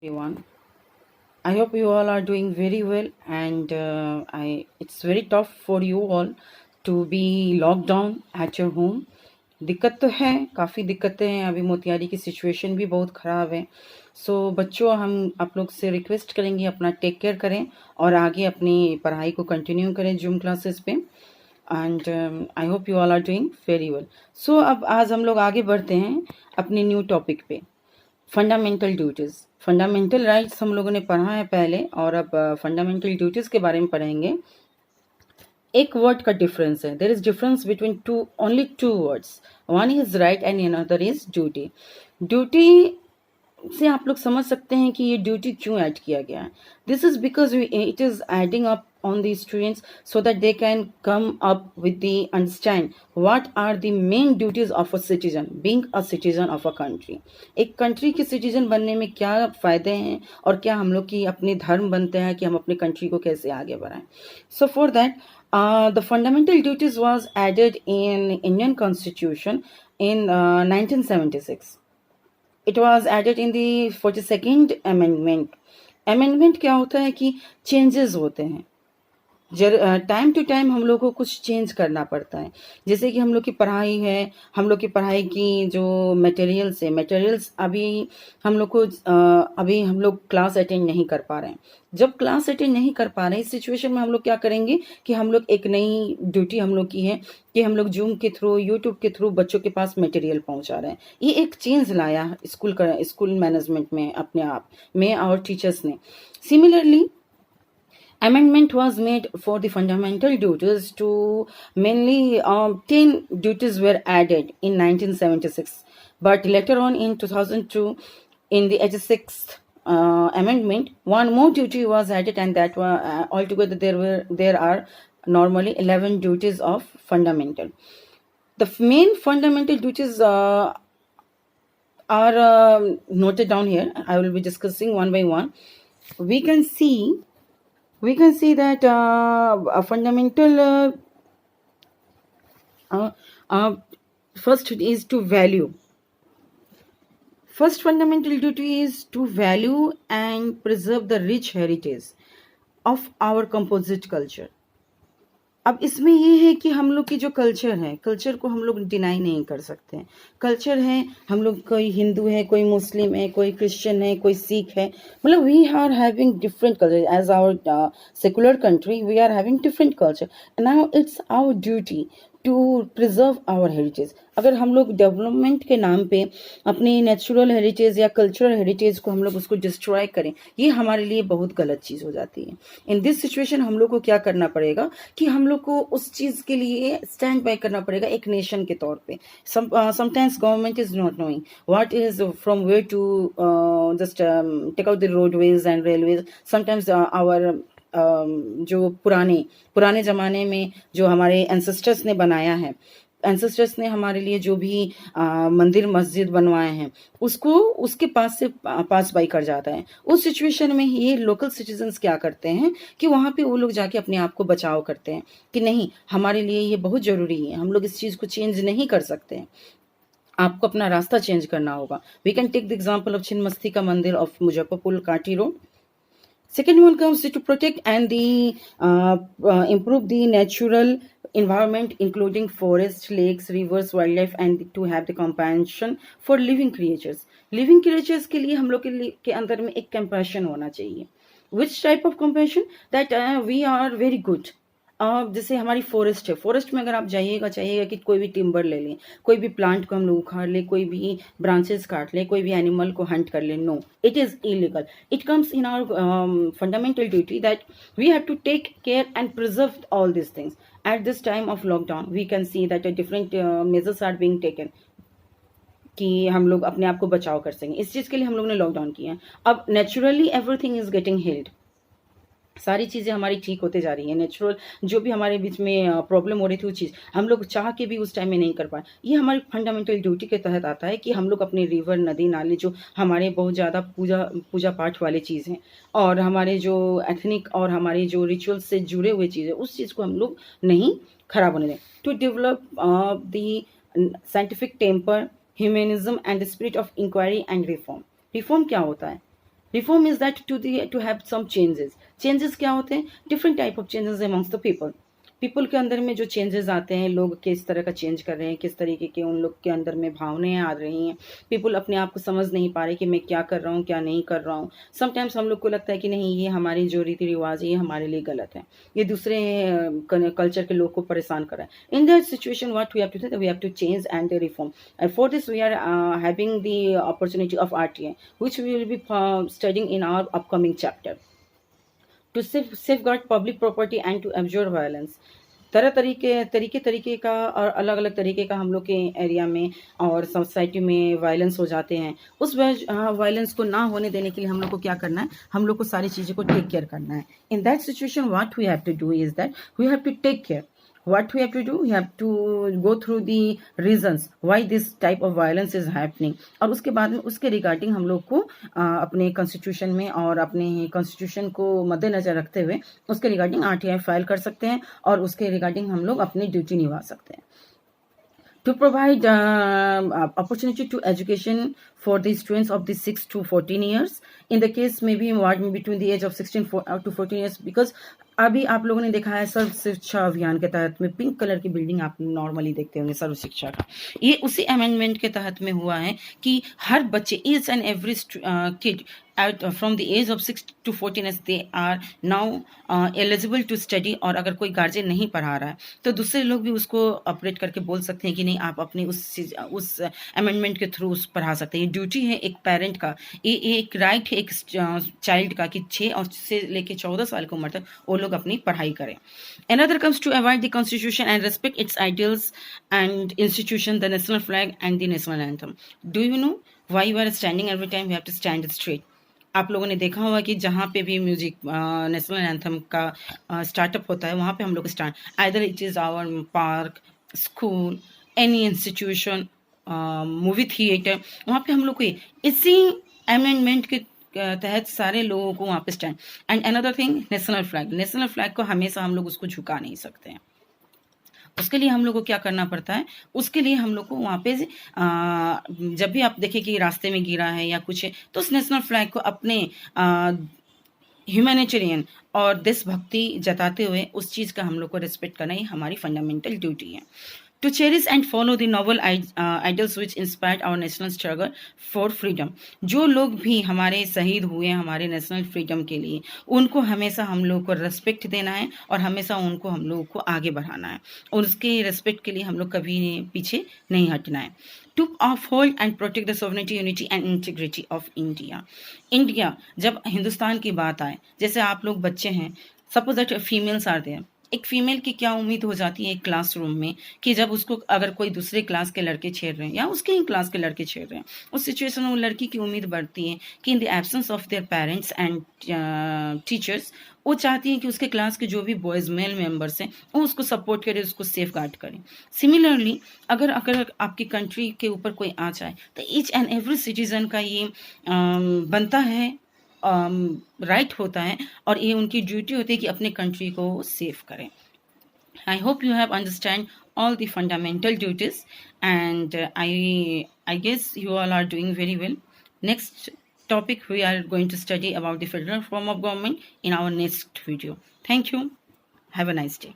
Everyone. I hope you all are doing very well, and it's very tough for you all to be locked down at your home. दिक्कत तो है, काफ़ी दिक्कतें हैं, अभी मोतिहारी की सिचुएशन भी बहुत ख़राब है। सो बच्चों, हम आप लोग से रिक्वेस्ट करेंगे अपना टेक केयर करें और आगे अपनी पढ़ाई को कंटिन्यू करें जूम क्लासेस पे। And I hope you all are doing very well. So अब आज हम लोग आगे बढ़ते हैं अपने न्यू टॉपिक पे, फंडामेंटल ड्यूटीज़। फंडामेंटल राइट्स हम लोगों ने पढ़ा है पहले, और अब फंडामेंटल ड्यूटीज़ के बारे में पढ़ेंगे। एक वर्ड का डिफरेंस है, there is difference between two, only two words, one is right and another is duty. Duty से आप लोग समझ सकते हैं कि ये ड्यूटी क्यों ऐड किया गया है। This is because it is adding up on the students so that they can come up with the understand what are the main duties of a citizen, being a citizen of a country। एक country के citizen बनने में क्या फ़ायदे हैं और क्या हम लोग की अपने धर्म बनते हैं कि हम अपने कंट्री को कैसे आगे बढ़ाएं। So for that the fundamental duties was added in Indian Constitution in 1976। It was added in the 42nd amendment। amendment क्या होता है कि चेंजेस होते हैं, टाइम टू टाइम हम लोग को कुछ चेंज करना पड़ता है। जैसे कि हम लोग की पढ़ाई है, हम लोग की पढ़ाई की जो मटेरियल्स है, मटेरियल्स अभी हम लोग को अभी हम लोग क्लास अटेंड नहीं कर पा रहे हैं। जब क्लास अटेंड नहीं कर पा रहे हैं, इस सिचुएशन में हम लोग क्या करेंगे कि हम लोग एक नई ड्यूटी हम लोग की है कि हम लोग जूम के थ्रू, यूट्यूब के थ्रू बच्चों के पास मटेरियल पहुंचा रहे हैं। ये एक चेंज लाया स्कूल मैनेजमेंट में अपने आप में और टीचर्स ने। Similarly amendment was made for the fundamental duties to mainly 10 duties were added in 1976, but later on in 2002 in the 86th amendment one more duty was added, and that altogether there are normally 11 duties of fundamental. The main fundamental duties are noted down here. I will be discussing one by one. We can see that a fundamental first is to value. First fundamental duty is to value and preserve the rich heritage of our composite culture। अब इसमें ये है कि हम लोग की जो culture है, कल्चर को हम लोग डिनाई नहीं कर सकते हैं। कल्चर है, हम लोग कोई हिंदू है, कोई मुस्लिम है, कोई क्रिश्चियन है, कोई सिख है, मतलब we are having different culture as our secular country. We are having different culture. Now it's our duty to preserve our heritage. अगर हम लोग डेवलपमेंट के नाम पे अपनी नेचुरल हेरिटेज या कल्चरल हेरिटेज को हम लोग उसको डिस्ट्रॉय करें, ये हमारे लिए बहुत गलत चीज़ हो जाती है। इन दिस सिचुएशन हम लोग को क्या करना पड़ेगा कि हम लोग को उस चीज़ के लिए स्टैंड बाय करना पड़ेगा एक नेशन के तौर पे। Sometimes government is not knowing what is from where to just take out the roadways and railways. Sometimes our जो पुराने ज़माने में जो हमारे एंसेस्टर्स ने बनाया है, एंसेस्टर्स ने हमारे लिए जो भी मंदिर मस्जिद बनवाए हैं, उसको उसके पास से पास बाई कर जाता है। उस सिचुएशन में ये लोकल सिटीजन्स क्या करते हैं कि वहाँ पे वो लोग जाके अपने आप को बचाव करते हैं कि नहीं, हमारे लिए ये बहुत ज़रूरी है, हम लोग इस चीज़ को चेंज नहीं कर सकते हैं, आपको अपना रास्ता चेंज करना होगा। We can take the example of Chhinnamasti का मंदिर of Muzaffarpur Kati road. Second one comes to protect and improve the natural environment, including forests, lakes, rivers, wildlife, and to have the compassion for living creatures। Living creatures के लिए हम लोग के अंदर में एक compassion होना चाहिए। Which type of compassion? That we are very good। जैसे हमारी फॉरेस्ट है, फॉरेस्ट में अगर आप जाइएगा, चाहिएगा कि कोई भी टिम्बर ले लें, कोई भी प्लांट को हम लोग उखाड़ लें, कोई भी ब्रांचेस काट लें, कोई भी एनिमल को हंट कर लें, no, it is illegal. It comes in our fundamental duty that we have to take care and preserve all this things. At this time of lockdown we can see that different measures are being taken कि हम लोग अपने आप को बचाव कर सकें। इस चीज़ के लिए हम लोग ने लॉकडाउन किया है। अब naturally everything is getting heeled, सारी चीज़ें हमारी ठीक होते जा रही हैं। नेचुरल जो भी हमारे बीच में प्रॉब्लम हो रही थी, वो चीज़ हम लोग चाह के भी उस टाइम में नहीं कर पाए। ये हमारी फंडामेंटल ड्यूटी के तहत आता है कि हम लोग अपने रिवर, नदी, नाले जो हमारे बहुत ज़्यादा पूजा पाठ वाली चीज़ हैं और हमारे जो एथनिक और हमारे जो रिचुअल्स से जुड़े हुए चीज़ें, उस चीज़ को हम लोग नहीं खराब होने दें। To develop the scientific temper, humanism and the spirit of inquiry and reform. Reform क्या होता है? Reform is that to have some changes. Changes क्या होते हैं? Different type of changes amongst the people. People के अंदर में जो चेंजेस आते हैं, लोग किस तरह का चेंज कर रहे हैं, किस तरीके के उन लोग के अंदर में भावनाएं आ रही हैं। पीपल अपने आप को समझ नहीं पा रहे कि मैं क्या कर रहा हूँ, क्या नहीं कर रहा हूँ। समटाइम्स हम लोग को लगता है कि नहीं, ये हमारी जो रीति रिवाज है ये हमारे लिए गलत है, ये दूसरे कल्चर के लोग को परेशान कर रहा है। In that situation what we have to do, we have to change and reform. And for this we are having the opportunity of RTI, which we will be studying in our upcoming chapter. To safeguard public property and to abjure violence. तरह तरीके का और अलग अलग तरीके का हम लोग के एरिया में और सोसाइटी में वायलेंस हो जाते हैं। उस वायलेंस को ना होने देने के लिए हम लोग को क्या करना है? हम लोग को सारी चीज़ों को टेक केयर करना है। In that situation what we have to do is that we have to take care. What we have to do, we have to go through the reasons why this type of violence is happening, और उसके बाद में उसके regarding हम लोग को अपने constitution में और अपने कॉन्स्टिट्यूशन को मद्देनजर रखते हुए उसके रिगार्डिंग RTI फाइल कर सकते हैं और उसके रिगार्डिंग हम लोग अपनी ड्यूटी निभा सकते हैं। To provide opportunity to education for the students of the 6 to 14 years, in the case maybe between the age of 16 to 14 years, because अभी आप लोगों ने देखा है सर्व शिक्षा अभियान के तहत में पिंक कलर की बिल्डिंग आप नॉर्मली देखते होंगे सर्व शिक्षा का, ये उसी अमेंडमेंट के तहत में हुआ है कि हर बच्चे, each and every kid from the age of 6 to 14 as they are now eligible to study। और अगर कोई गार्जियन नहीं पढ़ा रहा है तो दूसरे लोग भी उसको ऑपरेट करके बोल सकते हैं कि नहीं, आप अपने उस अमेंडमेंट के थ्रू उस पढ़ा सकते हैं। ये ड्यूटी है एक पेरेंट का, ये एक राइट है एक चाइल्ड का कि 6 और से लेके 14 साल की उम्र तक वो लोग अपनी पढ़ाई करें। Another comes to avoid the constitution and respect its ideals and institution, the national flag and the national anthem. Do you know why you are standing every time? We have to stand straight. आप लोगों ने देखा होगा कि जहाँ पे भी music national anthem का स्टार्टअप होता है वहाँ पे हम लोग start, either it is our park, school, any institution, movie theatre, वहाँ पे हम लोग को इसी अमेंडमेंट के तहत सारे लोगों को वहाँ पे stand. And another thing, national flag को हमेशा हम लोग उसको झुका नहीं सकते हैं। उसके लिए हम लोग को क्या करना पड़ता है? उसके लिए हम लोग को वहाँ पे जब भी आप देखें कि रास्ते में गिरा है या कुछ है तो उस नेशनल फ्लैग को अपने ह्यूमैनिटेरियन और देशभक्ति जताते हुए उस चीज़ का हम लोग को रिस्पेक्ट करना ही हमारी फंडामेंटल ड्यूटी है। To cherish and follow the noble idols which inspired our national struggle for freedom। जो लोग भी हमारे शहीद हुए हमारे नेशनल फ्रीडम के लिए, उनको हमेशा हम लोग को रेस्पेक्ट देना है और हमेशा उनको हम लोग को आगे बढ़ाना है और उसके रेस्पेक्ट के लिए हम लोग कभी पीछे नहीं हटना है। To uphold and protect the sovereignty, unity and integrity of India। India, जब हिंदुस्तान की बात आए, जैसे आप लोग बच्चे हैं, suppose that females are there, एक फीमेल की क्या उम्मीद हो जाती है एक क्लासरूम में कि जब उसको अगर कोई दूसरे क्लास के लड़के छेड़ रहे हैं या उसके ही क्लास के लड़के छेड़ रहे हैं, उस सिचुएशन में वो लड़की की उम्मीद बढ़ती है कि in the absence of their parents and teachers, वो चाहती है कि उसके क्लास के जो भी बॉयज़ मेल मेंबर्स हैं वो उसको सपोर्ट करें, उसको सेफ गार्ड करें। सिमिलरली अगर आपकी कंट्री के ऊपर कोई आ जाए तो ईच एंड एवरी सिटीजन का ये बनता है, राइट होता है और ये उनकी ड्यूटी होती है कि अपने कंट्री को सेव करें। आई hope you have understand all the fundamental duties and I guess you all are doing very well. Next topic we are going to study about the federal form of government in our next video. Thank you. Have a nice day.